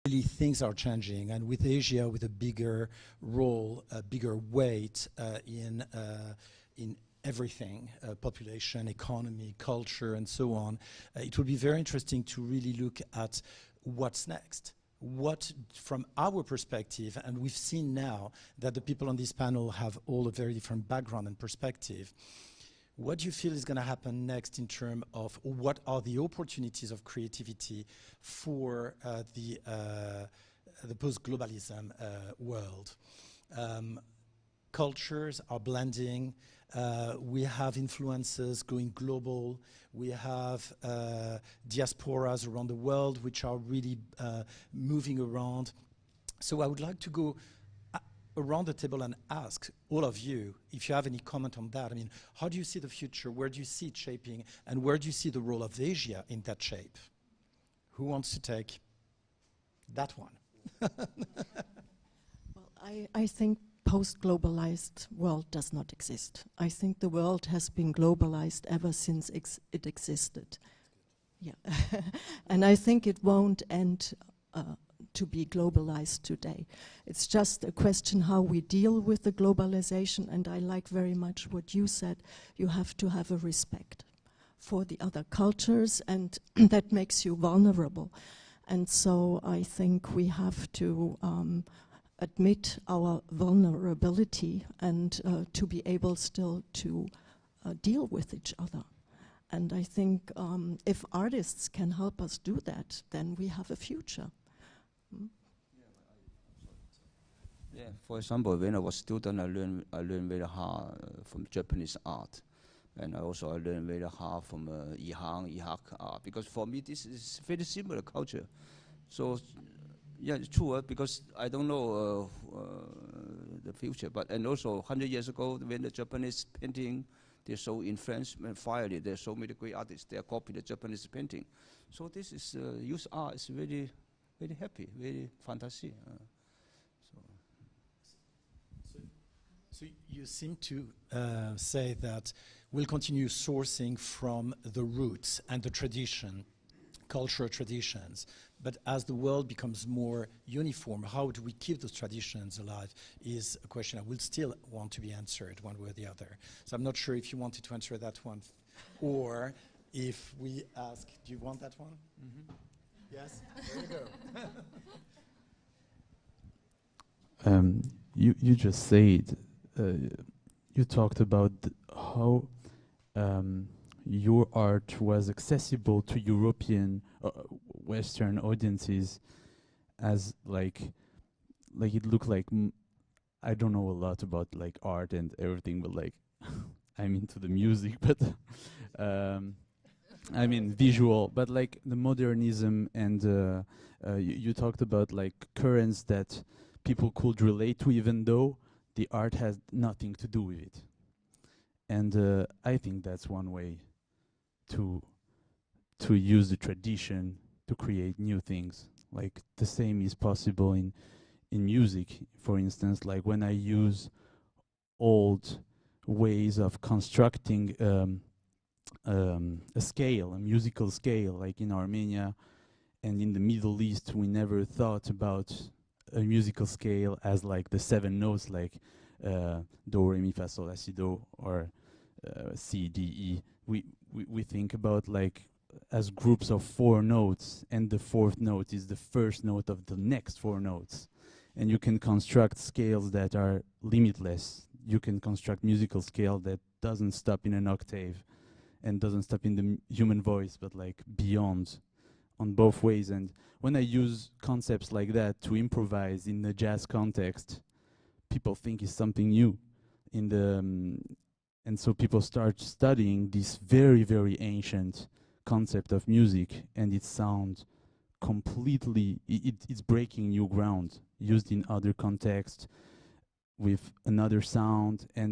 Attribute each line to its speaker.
Speaker 1: really things are changing, and with Asia, with a bigger role, a bigger weight in everything, population, economy, culture, and so on, it will be very interesting to really look at what's next. What, from our perspective, and we've seen now that the people on this panel have all a very different background and perspective, what do you feel is going to happen next in terms of what are the opportunities of creativity for the post-globalism world? Cultures are blending. We have influences going global. We have diasporas around the world which are really moving around. So I would like to go around the table and ask all of you if you have any comment on that. I mean, how do you see the future? Where do you see it shaping? And where do you see the role of Asia in that shape? Who wants to take that one?
Speaker 2: Well, I think post-globalized world does not exist. I think the world has been globalized ever since it existed. Yeah, and I think it won't end to be globalized today. It's just a question how we deal with the globalization, and I like very much what you said. You have to have a respect for the other cultures, and that makes you vulnerable. And so I think we have to admit our vulnerability and to be able still to deal with each other. And I think if artists can help us do that, then we have a future.
Speaker 3: Yeah, for example, when I was a student, I learned very hard from Japanese art. And I learned very hard from Ihak art, because for me this is very similar culture. So yeah, it's true, because I don't know the future. But and also 100 years ago, when the Japanese painting, they're so in French and finally there's so many great artists, they are copying the Japanese painting. So this is youth art is very, very happy, very fantasy.
Speaker 1: So you seem to say that we'll continue sourcing from the roots and the tradition, cultural traditions, but as the world becomes more uniform, how do we keep those traditions alive is a question that will still want to be answered one way or the other. So I'm not sure if you wanted to answer that one, or if we ask, do you want that one? Mm-hmm. Yes? There
Speaker 4: you go. You just said, you talked about how your art was accessible to European Western audiences, as like it looked like I don't know a lot about like art and everything, but like I'm into the music, but I mean visual, but like the modernism and you talked about like currents that people could relate to, even though the art has nothing to do with it. And I think that's one way to use the tradition to create new things. Like the same is possible in music, for instance, like when I use old ways of constructing a scale, a musical scale, like in Armenia and in the Middle East, we never thought about a musical scale as like the 7 notes, like do, re, mi, fa, sol, la, si, do, or C, D, E. We think about like as groups of 4 notes, and the 4th note is the first note of the next 4 notes. And you can construct scales that are limitless. You can construct musical scale that doesn't stop in an octave and doesn't stop in the human voice, but like beyond, on both ways. And when I use concepts like that to improvise in the jazz context, people think it's something new. And so people start studying this very, very ancient concept of music, and it sounds completely, it's breaking new ground, used in other contexts with another sound. And